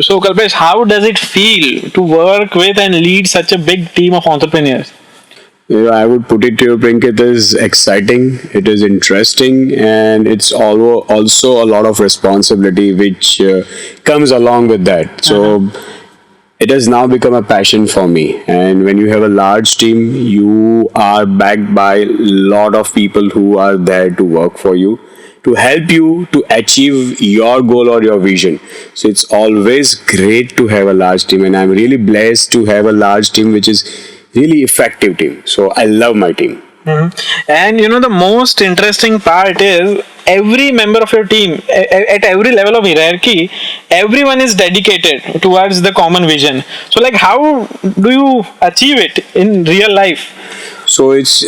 So, Kalpesh, how does it feel to work with and lead such a big team of entrepreneurs? I would put it to you, Pink, it is exciting, it is interesting, and it's also a lot of responsibility which comes along with that. So it has now become a passion for me. And when you have a large team, you are backed by a lot of people who are there to work for you, to help you to achieve your goal or your vision. So it's always great to have a large team, and I'm really blessed to have a large team which is really effective team. So I love my team. And the most interesting part is every member of your team, at every level of hierarchy, everyone is dedicated towards the common vision. So, like, how do you achieve it in real life? So it's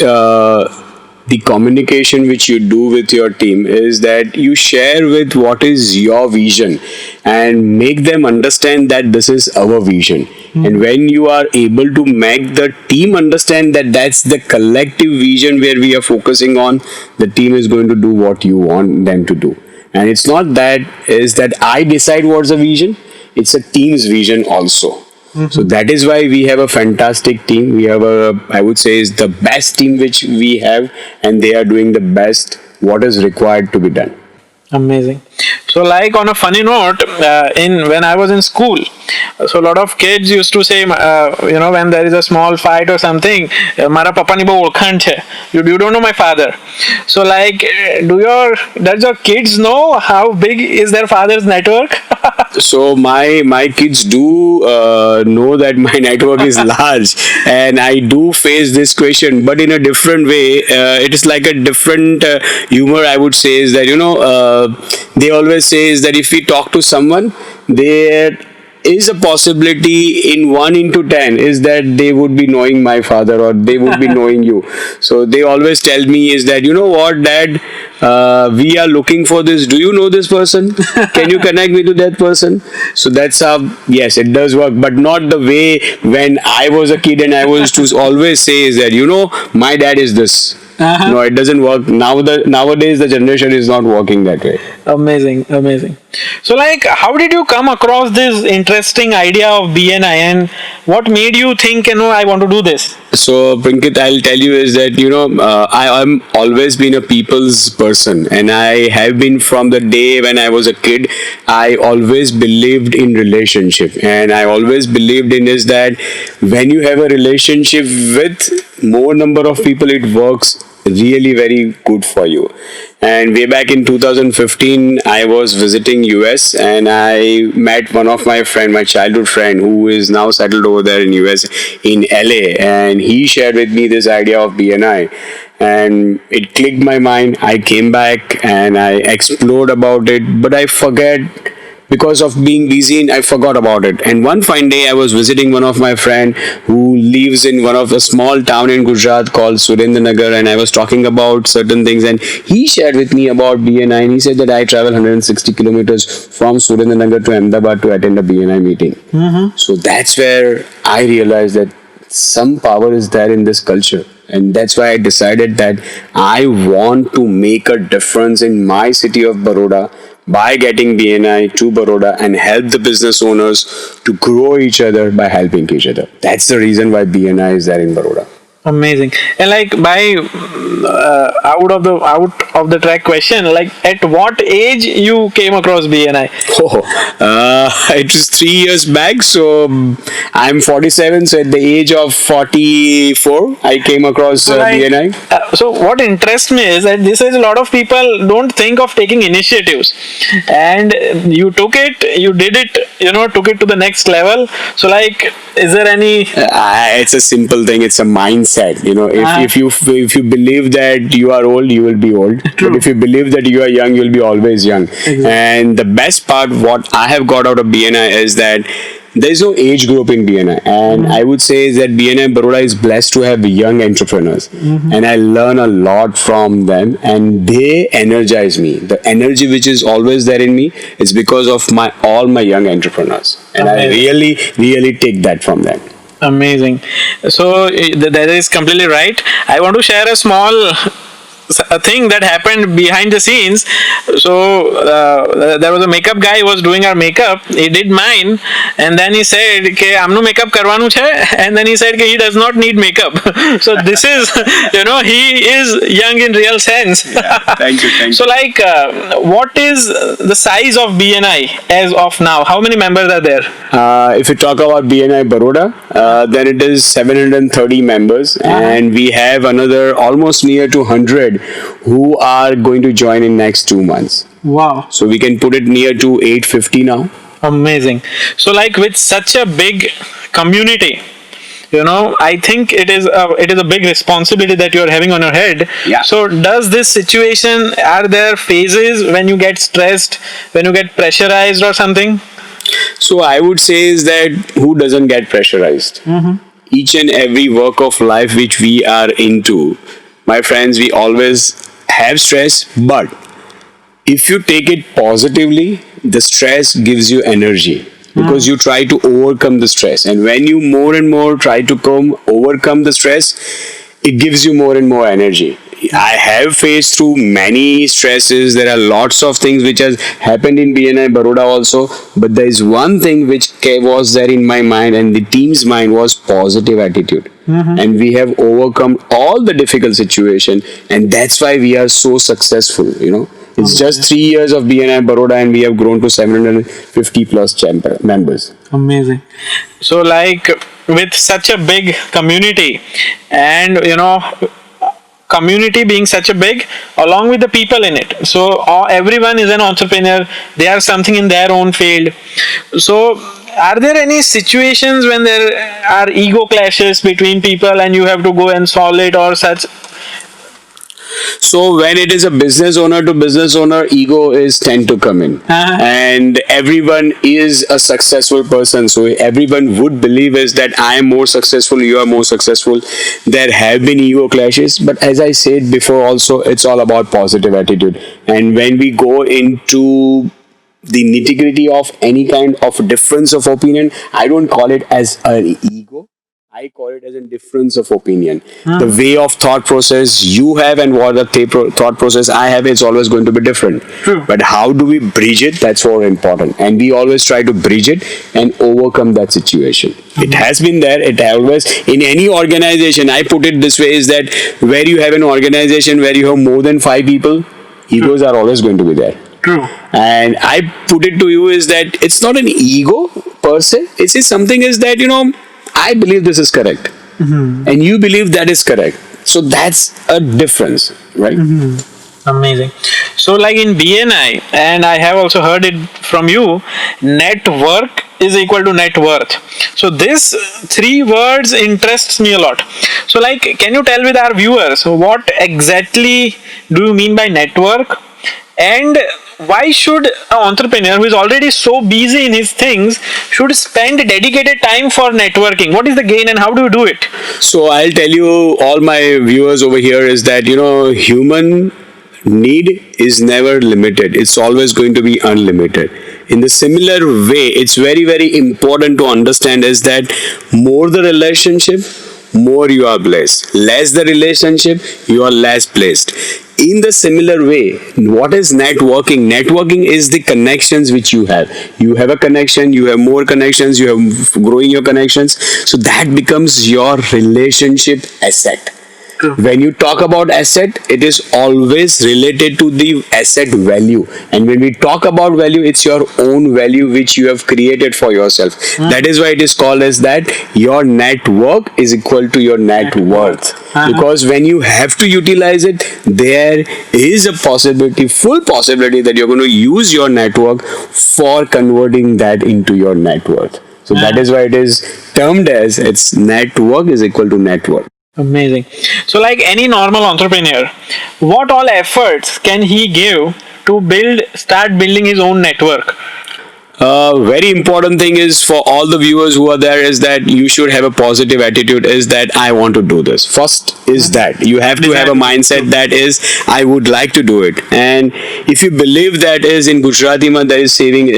the communication which you do with your team is that you share with what is your vision and make them understand that this is our vision. And when you are able to make the team understand that that's the collective vision where we are focusing on, the team is going to do what you want them to do. And it's not that I decide what's the vision, it's a team's vision also. So that is why we have a fantastic team. We have I would say, is the best team which we have, and they are doing the best what is required to be done. Amazing. So, like on a funny note, in when I was in school, so a lot of kids used to say, when there is a small fight or something, "Mara papa ni bo olkhan chhe." You don't know my father. So, like, does your kids know how big is their father's network? So my kids do know that my network is large, and I do face this question, but in a different way. It is like a different humor. I would say is that they always say is that if we talk to someone, there is a possibility in 1 into 10 is that they would be knowing my father or they would be knowing you. So they always tell me is that, what, dad, we are looking for this, do you know this person, can you connect me to that person? So that's how, yes, it does work, but not the way when I was a kid and I was to always say is that, my dad is this. No, it doesn't work. Nowadays the generation is not working that way. Amazing. So, like, how did you come across this interesting idea of BNI, and what made you think, I want to do this? So, Prinkit, I'll tell you is that, I am always been a people's person, and I have been from the day when I was a kid. I always believed in relationship, and I always believed in is that when you have a relationship with more number of people, it works really very good for you. And way back in 2015, I was visiting US, and I met one of my friend, my childhood friend, who is now settled over there in US, in LA, and he shared with me this idea of BNI, and it clicked my mind. I came back and I explored about it, but I forget because of being busy, and I forgot about it. And one fine day I was visiting one of my friend who lives in one of a small town in Gujarat called Surendranagar, and I was talking about certain things, and he shared with me about BNI, and he said that I travel 160 kilometers from Surendranagar to Ahmedabad to attend a BNI meeting. So that's where I realized that some power is there in this culture, and that's why I decided that I want to make a difference in my city of Baroda by getting BNI to Baroda and help the business owners to grow each other by helping each other. That's the reason why BNI is there in Baroda. Amazing. And, like, by out of the track question, like, at what age you came across BNI? It was 3 years back. So I'm 47. So at the age of 44, I came across BNI. So what interests me is that this is a lot of people don't think of taking initiatives, and you took it, you did it, took it to the next level. So, like, is there any? It's a simple thing. It's a mindset. If you believe that you are old, you will be old. True. But if you believe that you are young, you will be always young. Exactly. And the best part, what I have got out of BNI is that there is no age group in BNI, and I would say that BNI Baroda is blessed to have young entrepreneurs, and I learn a lot from them, and they energize me. The energy which is always there in me is because of all my young entrepreneurs, and I really take that from them. Amazing. So that is completely right. I want to share a small a thing that happened behind the scenes. So there was a makeup guy who was doing our makeup. He did mine, and then he said, "Okay, amnu makeup karwanu chhe," and then he said, "Okay, he does not need makeup." So this is, he is young in real sense. Thank you, thank So you. like, what is the size of BNI as of now? How many members are there? If you talk about BNI Baroda, then it is 730 members, and we have another almost near to 100 who are going to join in next 2 months. Wow. So we can put it near to 850 now. Amazing. So like, with such a big community, I think it is a big responsibility that you are having on your head. Yeah. So does this situation, are there phases when you get stressed, when you get pressurized or something? So I would say is that who doesn't get pressurized? Each and every work of life which we are into, my friends, we always have stress, but if you take it positively, the stress gives you energy because you try to overcome the stress. And when you more and more try to overcome the stress, it gives you more and more energy. I have faced through many stresses. There are lots of things which has happened in BNI Baroda also, but there is one thing which was there in my mind and the team's mind was positive attitude. And we have overcome all the difficult situation, and that's why we are so successful. It's just 3 years of BNI Baroda, and we have grown to 750 plus members. Amazing. So like, with such a big community, and community being such a big, along with the people in it, so everyone is an entrepreneur, they are something in their own field. So are there any situations when there are ego clashes between people and you have to go and solve it, or such? So when it is a business owner to business owner, ego is tend to come in, and everyone is a successful person. So everyone would believe is that I am more successful, you are more successful. There have been ego clashes, but as I said before, also it's all about positive attitude. And when we go into the nitty gritty of any kind of difference of opinion, I don't call it as an ego. I call it as a difference of opinion. The way of thought process you have and what the thought process I have is always going to be different. True. But how do we bridge it? That's more important. And we always try to bridge it and overcome that situation. It has been there. It always, in any organization, I put it this way, is that where you have an organization where you have more than 5 people, egos are always going to be there. True. And I put it to you is that it's not an ego per se. It's just something is that, I believe this is correct, and you believe that is correct. So that's a difference, right? Amazing. So like, in BNI, and I have also heard it from you, network is equal to net worth. So this 3 words interests me a lot. So like, can you tell with our viewers what exactly do you mean by network, and why should an entrepreneur who is already so busy in his things should spend dedicated time for networking? What is the gain and how do you do it? So I'll tell you, all my viewers over here, is that human need is never limited. It's always going to be unlimited. In the similar way, it's very, very important to understand is that more the relationship, more you are blessed. Less the relationship, you are less blessed. In the similar way, what is networking? Networking is the connections which you have. You have a connection, you have more connections, you have growing your connections. So that becomes your relationship asset. When you talk about asset, it is always related to the asset value. And when we talk about value, it's your own value which you have created for yourself. That is why it is called as that your network is equal to your net worth. Because when you have to utilize it, there is a possibility, full possibility, that you're going to use your network for converting that into your net worth. So that is why it is termed as its network is equal to net worth. Amazing. So like, any normal entrepreneur, what all efforts can he give to start building his own network? Very important thing is for all the viewers who are there is that you should have a positive attitude, is that I want to do this. First is that you have to have a mindset that is I would like to do it. And if you believe that, is in Gujarati there is saying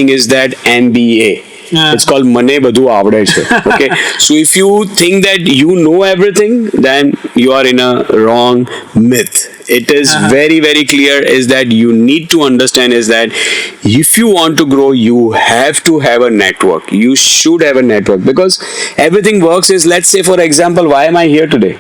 is that NBA. Yeah. It's called Mane Badhu Avde Che. Okay. So if you think that you know everything, then you are in a wrong myth. It is very, very clear is that you need to understand is that if you want to grow, you have to have a network. You should have a network, because everything works is, let's say for example, why am I here today?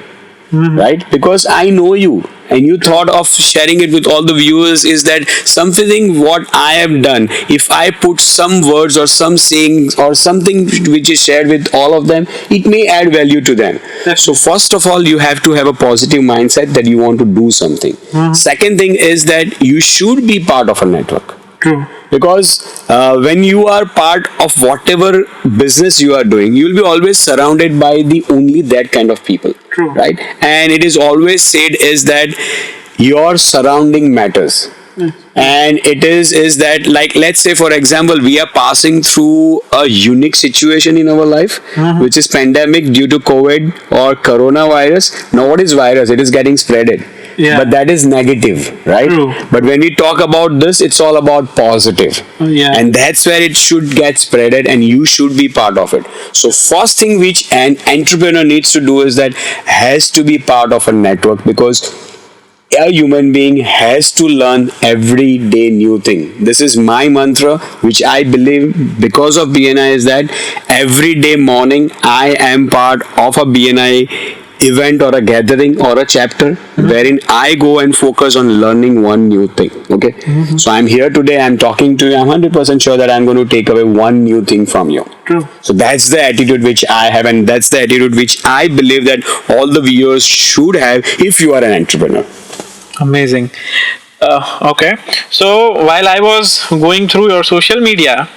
Right? Because I know you, and you thought of sharing it with all the viewers is that something what I have done, if I put some words or some sayings or something which is shared with all of them, it may add value to them. So first of all, you have to have a positive mindset that you want to do something. Second thing is that you should be part of a network. True. Because when you are part of whatever business you are doing, you will be always surrounded by the only that kind of people. True. Right? And it is always said is that your surrounding matters. And it is that, like, let's say for example, we are passing through a unique situation in our life, which is pandemic due to COVID or coronavirus. Now what is virus? It is getting spreaded. Yeah. But that is negative, right? True. But when we talk about this, it's all about positive. Yeah. And that's where it should get spreaded, and you should be part of it. So first thing which an entrepreneur needs to do is that has to be part of a network, because a human being has to learn every day new thing. This is my mantra, which I believe because of BNI, is that every day morning I am part of a BNI event or a gathering or a chapter wherein I go and focus on learning one new thing. Okay. So I'm here today, I'm talking to you, I'm 100% sure that I'm going to take away one new thing from you. True. So that's the attitude which I have, and that's the attitude which I believe that all the viewers should have if you are an entrepreneur. Amazing. Okay. So while I was going through your social media,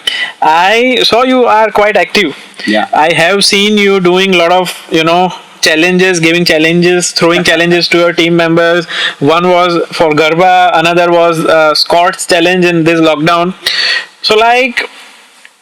I saw you are quite active. Yeah. I have seen you doing a lot of, challenges, giving challenges, throwing challenges to your team members. One was for Garba, another was Scott's challenge in this lockdown. So like,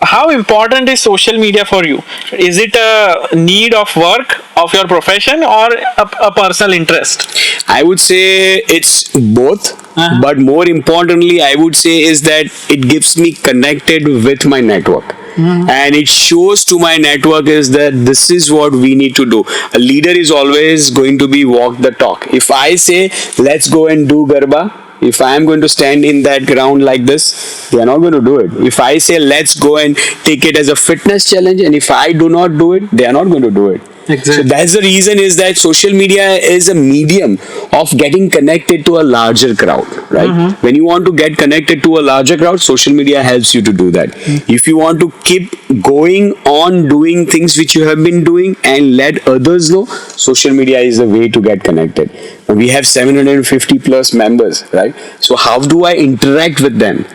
how important is social media for you? Is it a need of work of your profession or a personal interest? I would say it's both, but more importantly, I would say is that it gives me connected with my network. And it shows to my network is that this is what we need to do. A leader is always going to be walk the talk. If I say, let's go and do Garba, if I am going to stand in that ground like this, they are not going to do it. If I say, let's go and take it as a fitness challenge, and if I do not do it, they are not going to do it. Exactly. So that's the reason is that social media is a medium of getting connected to a larger crowd, right? When you want to get connected to a larger crowd, social media helps you to do that. If you want to keep going on doing things which you have been doing and let others know, social media is the way to get connected. We have 750 plus members, right? So how do I interact with them?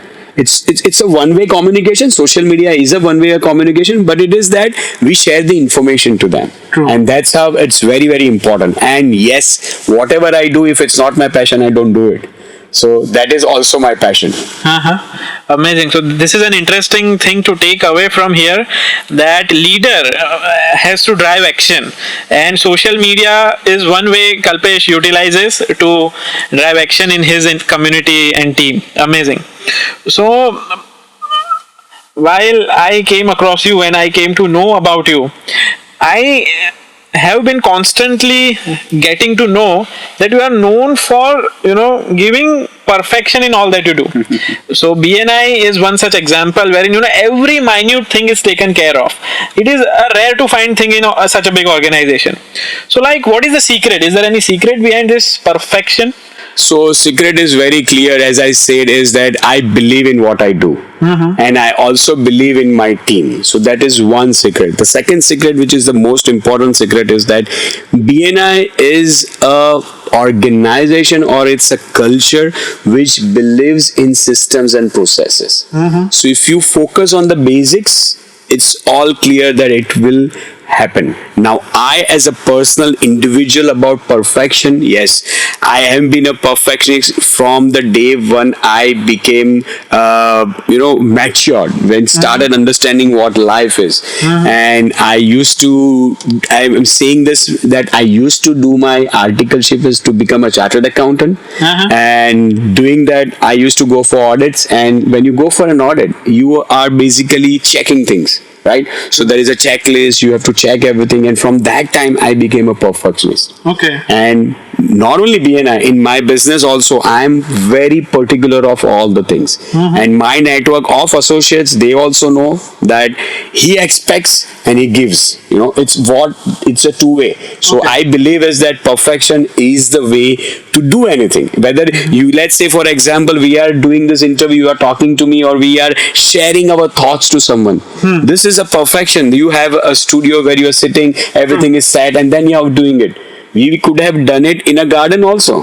It's a one-way communication. Social media is a one-way communication, but it is that we share the information to them. True. And that's how it's very, very important. And yes, whatever I do, if it's not my passion, I don't do it. So that is also my passion. Amazing. So this is an interesting thing to take away from here, that leader has to drive action, and social media is one way Kalpesh utilizes to drive action in his community and team. Amazing. So while I came across you and I came to know about you, I have been constantly getting to know that you are known for giving perfection in all that you do. So BNI is one such example wherein every minute thing is taken care of. It is a rare to find thing in such a big organization. So like, what is the secret? Is there any secret behind this perfection? So secret is very clear, as I said, is that I believe in what I do. And I also believe in my team. So that is one secret. The second secret, which is the most important secret, is that BNI is a organization, or it's a culture which believes in systems and processes. So if you focus on the basics, it's all clear that it will happen. Now, I as a personal individual about perfection, yes, I have been a perfectionist from the day when I became matured, when started understanding what life is. And I'm saying this, that I used to do my articleship is to become a chartered accountant. And doing that, I used to go for audits, and when you go for an audit, you are basically checking things, right? So there is a checklist, you have to check everything, and from that time I became a perfectionist. Okay. And not only BNI, in my business also, I am very particular of all the things. And my network of associates, they also know that he expects and he gives. It's a two-way. So Okay. I believe is that perfection is the way to do anything. Whether you, let's say for example, we are doing this interview, you are talking to me, or we are sharing our thoughts to someone. This is a perfection. You have a studio where you are sitting, everything is set, and then you are doing it. We could have done it in a garden also,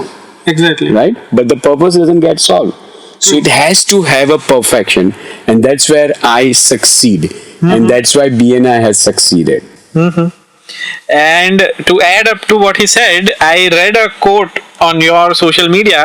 Exactly. right? But the purpose doesn't get solved. So it has to have a perfection, and that's where I succeed, and that's why BNI has succeeded. And to add up to what he said, I read a quote on your social media: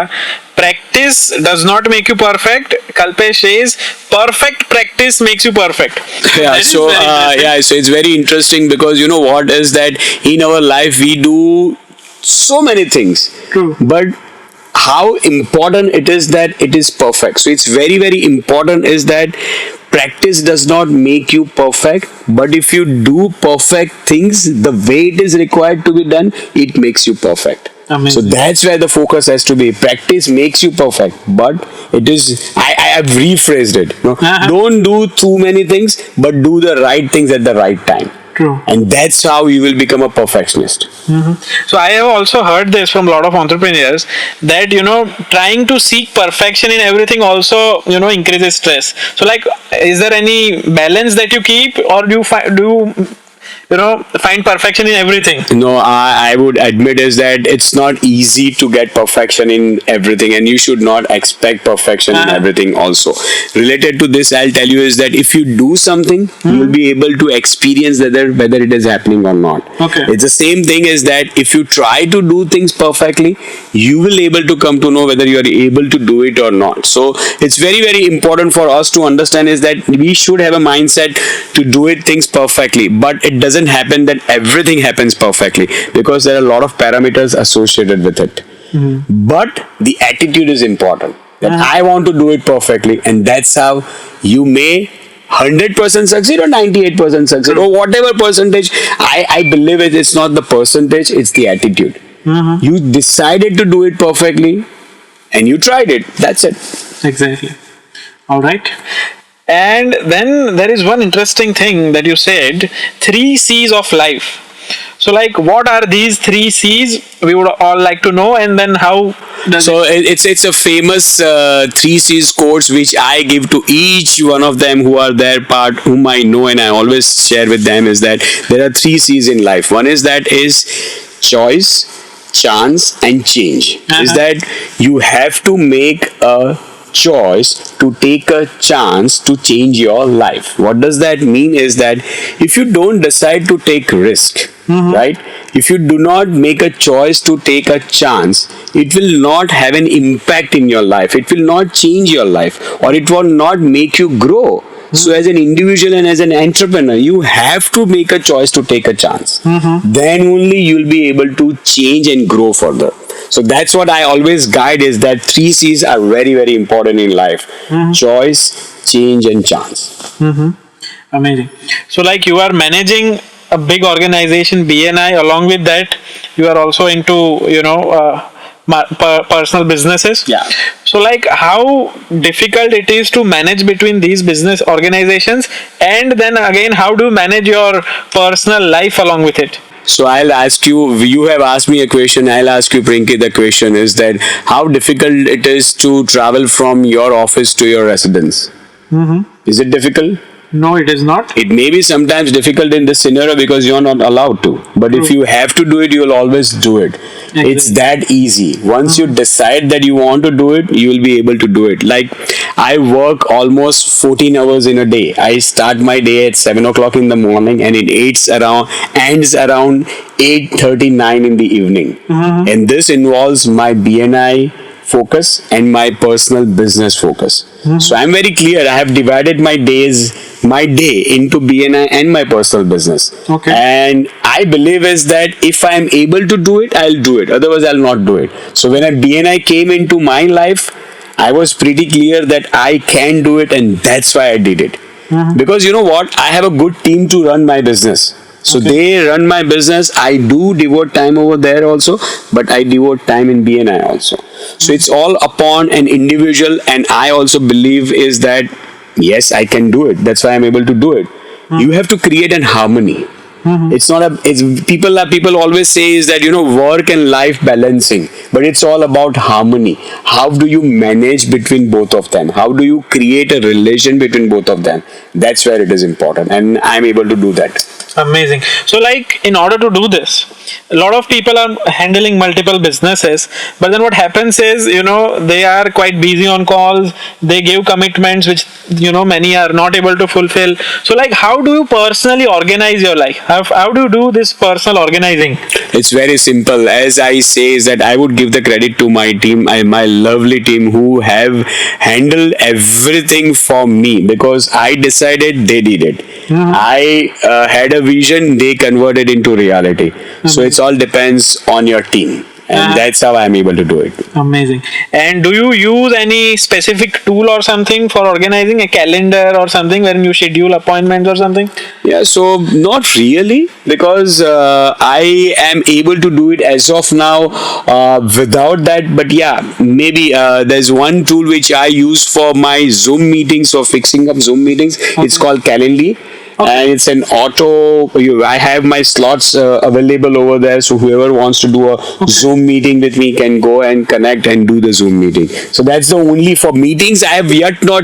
practice does not make you perfect. Kalpesh says, perfect practice makes you perfect. Yeah, That is so very interesting. so it's very interesting because you know what is that in our life we do so many things. True. But how important it is that it is perfect. So it's very, very important is that practice does not make you perfect, but if you do perfect things the way it is required to be done, it makes you perfect. Amazing. So that's where the focus has to be. Practice makes you perfect, but it is, I have rephrased it. Don't do too many things, but do the right things at the right time. True. And that's how you will become a perfectionist. So I have also heard this from a lot of entrepreneurs that trying to seek perfection in everything also increases stress. So like, is there any balance that you keep, or do you find perfection in everything? No, I would admit is that it's not easy to get perfection in everything, and you should not expect perfection in everything also. Related to this, I'll tell you is that if you do something, you'll be able to experience whether it is happening or not. Okay. It's the same thing is that if you try to do things perfectly, you will able to come to know whether you are able to do it or not. So it's very, very important for us to understand is that we should have a mindset to do it things perfectly, but it doesn't happen that everything happens perfectly because there are a lot of parameters associated with it. But the attitude is important, that I want to do it perfectly, and that's how you may 100% succeed or 98% succeed or whatever percentage. I believe it's not the percentage, it's the attitude. You decided to do it perfectly and you tried it, that's it. Exactly. All right. And then there is one interesting thing that you said: 3 C's of life. So like, what are these 3 C's? We would all like to know. And then how does So it's a famous 3 C's quotes which I give to each one of them who are their part, whom I know, and I always share with them is that there are 3 C's in life. One is choice, chance, and change. Is that you have to make a choice to take a chance to change your life. What does that mean is that if you don't decide to take risk, right, if you do not make a choice to take a chance, it will not have an impact in your life, it will not change your life, or it will not make you grow. So as an individual and as an entrepreneur, you have to make a choice to take a chance. Then only you'll be able to change and grow further. So that's what I always guide is that 3 C's are very, very important in life. Choice, change, and chance. Amazing. So like, you are managing a big organization, BNI. Along with that, you are also into personal businesses. Yeah. So like, how difficult it is to manage between these business organizations, and then again, how do you manage your personal life along with it? So I'll ask you, you have asked me a question, I'll ask you, Prinky, the question is that how difficult it is to travel from your office to your residence? Is it difficult? No, it is not. It may be sometimes difficult in this scenario because you're not allowed to. But if you have to do it, you'll always do it. It's that easy. Once you decide that you want to do it, you'll be able to do it. Like, I work almost 14 hours in a day. I start my day at 7 o'clock in the morning and it ends around 8:39 in the evening. And this involves my BNI focus and my personal business focus. So I'm very clear. I have divided my day into BNI and my personal business. Okay. And I believe is that if I am able to do it, I'll do it. Otherwise, I'll not do it. So when a BNI came into my life, I was pretty clear that I can do it, and that's why I did it. Because you know what, I have a good team to run my business. So they run my business. I do devote time over there also, but I devote time in BNI also. So it's all upon an individual, and I also believe is that yes, I can do it. That's why I'm able to do it. You have to create an harmony. It's not a. It's people always say is that work and life balancing, but it's all about harmony. How do you manage between both of them? How do you create a relation between both of them? That's where it is important, and I'm able to do that. Amazing. So, like, in order to do this, a lot of people are handling multiple businesses, but then what happens is, they are quite busy on calls, they give commitments which, many are not able to fulfill. So, like, how do you personally organize your life? How do you do this personal organizing? It's very simple. As I say, is that I would give the credit to my team, my lovely team who have handled everything for me, because I decided, they did it. I had a vision, they converted into reality. So it's all depends on your team, and that's how I'm able to do it. Amazing. And do you use any specific tool or something for organizing, a calendar or something wherein you schedule appointments or something? Yeah, so not really, because I am able to do it as of now without that. But yeah, maybe there's one tool which I use for my Zoom meetings, or fixing up Zoom meetings. It's called Calendly. And it's an auto. I have my slots available over there, so whoever wants to do a Zoom meeting with me can go and connect and do the Zoom meeting. So that's the only for meetings. I have yet not,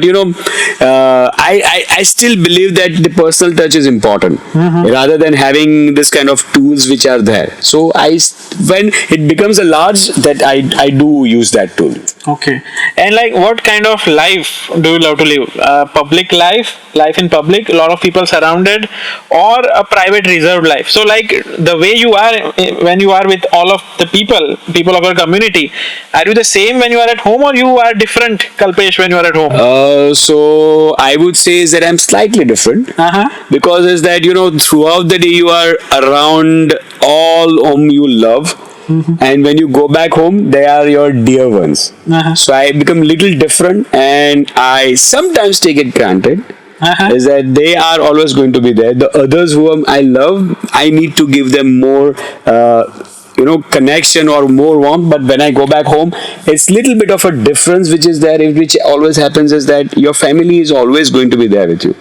I still believe that the personal touch is important rather than having this kind of tools which are there. So when it becomes a large, that I do use that tool. Okay. And like, what kind of life do you love to live? Public life in public, a lot of people surrounded, or a private reserved life? So like, the way you are when you are with all of the people of your community, are you the same when you are at home, or you are different, Kalpesh, when you are at home? So I would say is that I'm slightly different, because is that throughout the day you are around all whom you love. And when you go back home, they are your dear ones. So I become little different, and I sometimes take it granted is that they are always going to be there. The others whom I love, I need to give them more connection or more warmth. But when I go back home, it's little bit of a difference which is there, which always happens is that your family is always going to be there with you.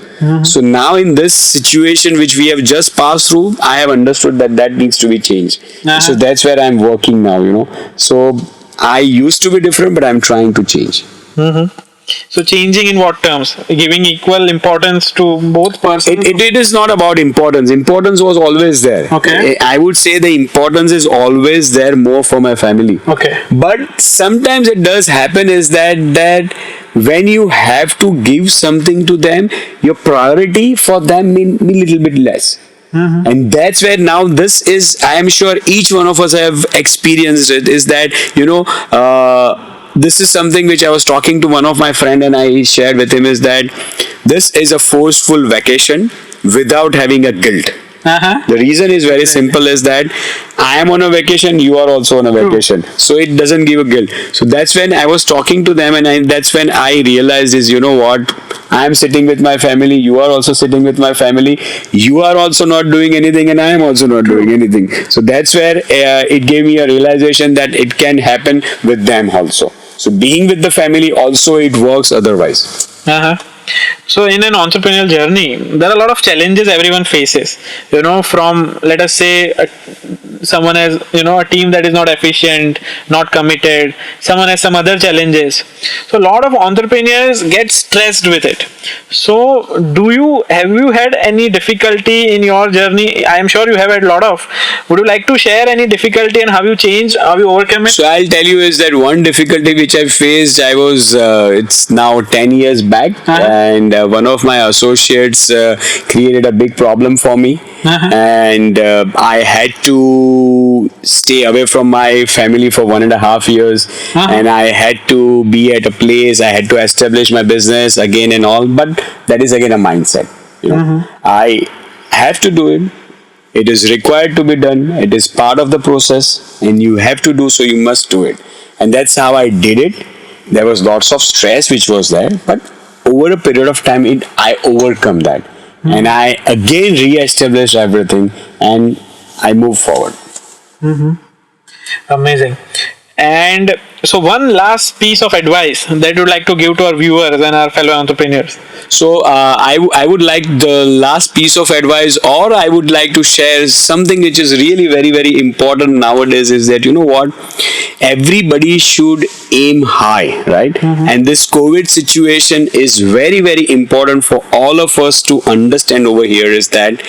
So now in this situation which we have just passed through, I have understood that needs to be changed. So that's where I'm working now. So I used to be different, but I'm trying to change. So changing in what terms? Giving equal importance to both persons? It is not about importance. Importance was always there. Okay. I would say the importance is always there more for my family. Okay. But sometimes it does happen is that when you have to give something to them, your priority for them be little bit less. And that's where now this is, I am sure each one of us have experienced it, is that this is something which I was talking to one of my friend, and I shared with him is that this is a forceful vacation without having a guilt. The reason is very simple, is that I am on a vacation, you are also on a vacation. So it doesn't give a guilt. So that's when I was talking to them, and that's when I realized is, what, I am sitting with my family, you are also sitting with my family, you are also not doing anything, and I am also not doing anything. So that's where it gave me a realization that it can happen with them also. So being with the family also, it works otherwise. So in an entrepreneurial journey, there are a lot of challenges everyone faces. From, let us say, someone has, a team that is not efficient, not committed. Someone has some other challenges. So a lot of entrepreneurs get stressed with it. So have you had any difficulty in your journey? I am sure you have had a lot of. Would you like to share any difficulty and how you changed, how you overcome it? So I'll tell you is that one difficulty which I faced, I was, it's now 10 years back, and one of my associates created a big problem for me, and I had to stay away from my family for 1.5 years, and I had to be at a place, I had to establish my business again and all, but that is again a mindset. I have to do it. It is required to be done. It is part of the process, and you have to do, so you must do it. And that's how I did it. There was lots of stress which was there, but over a period of time, I overcome that, and I again re-establish everything, and I move forward. Amazing. And so, one last piece of advice that you'd like to give to our viewers and our fellow entrepreneurs. So I would like the last piece of advice, or I would like to share something which is really very, very important nowadays, is that, you know what, everybody should aim high, right? And this COVID situation is very, very important for all of us to understand over here, is that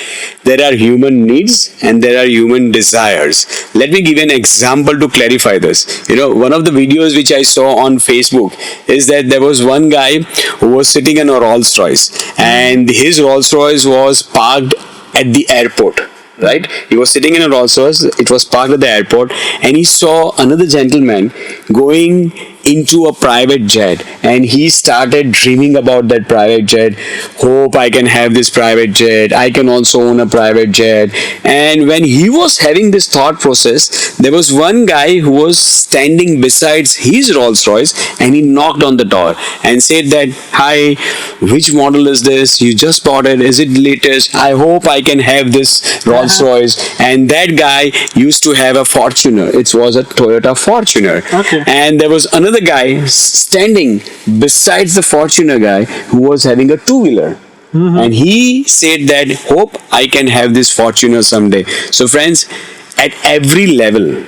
there are human needs and there are human desires. Let me give you an example to clarify this. You know, one of the videos which I saw on Facebook is that there was one guy who was sitting in a Rolls Royce, and his Rolls Royce was parked at the airport. Right, he was sitting in a Rolls Royce. It was parked at the airport, and he saw another gentleman going into a private jet, and he started dreaming about that private jet. Hope I can have this private jet. I can also own a private jet. And when he was having this thought process, there was one guy who was standing besides his Rolls Royce, and he knocked on the door and said that, "Hi, which model is this? You just bought it. Is it latest? I hope I can have this Rolls Royce." And that guy used to have a Fortuner. It was a Toyota Fortuner. Okay. And there was another guy standing besides the Fortuner guy who was having a two-wheeler. And he said that, "Hope I can have this Fortuner someday." So friends, at every level,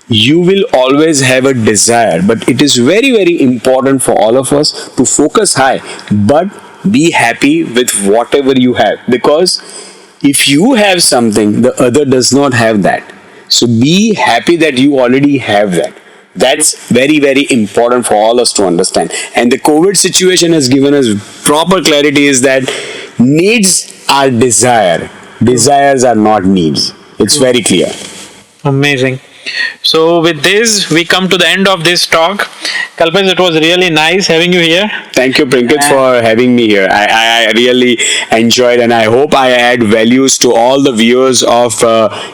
you will always have a desire, but it is very, very important for all of us to focus high, but be happy with whatever you have, because if you have something, the other does not have that. So be happy that you already have that. That's very, very important for all us to understand. And the COVID situation has given us proper clarity, is that needs are desire. Desires are not needs. It's very clear. Amazing. So, with this, we come to the end of this talk. Kalpesh, it was really nice having you here. Thank you, Prinkit, for having me here. I really enjoyed, and I hope I add values to all the viewers of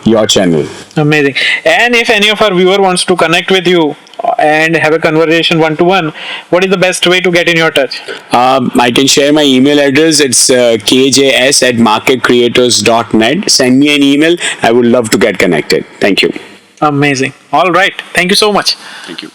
your channel. Amazing. And if any of our viewer wants to connect with you and have a conversation one-to-one, what is the best way to get in your touch? I can share my email address. It's kjs@marketcreators.net. Send me an email. I would love to get connected. Thank you. Amazing. All right. Thank you so much. Thank you.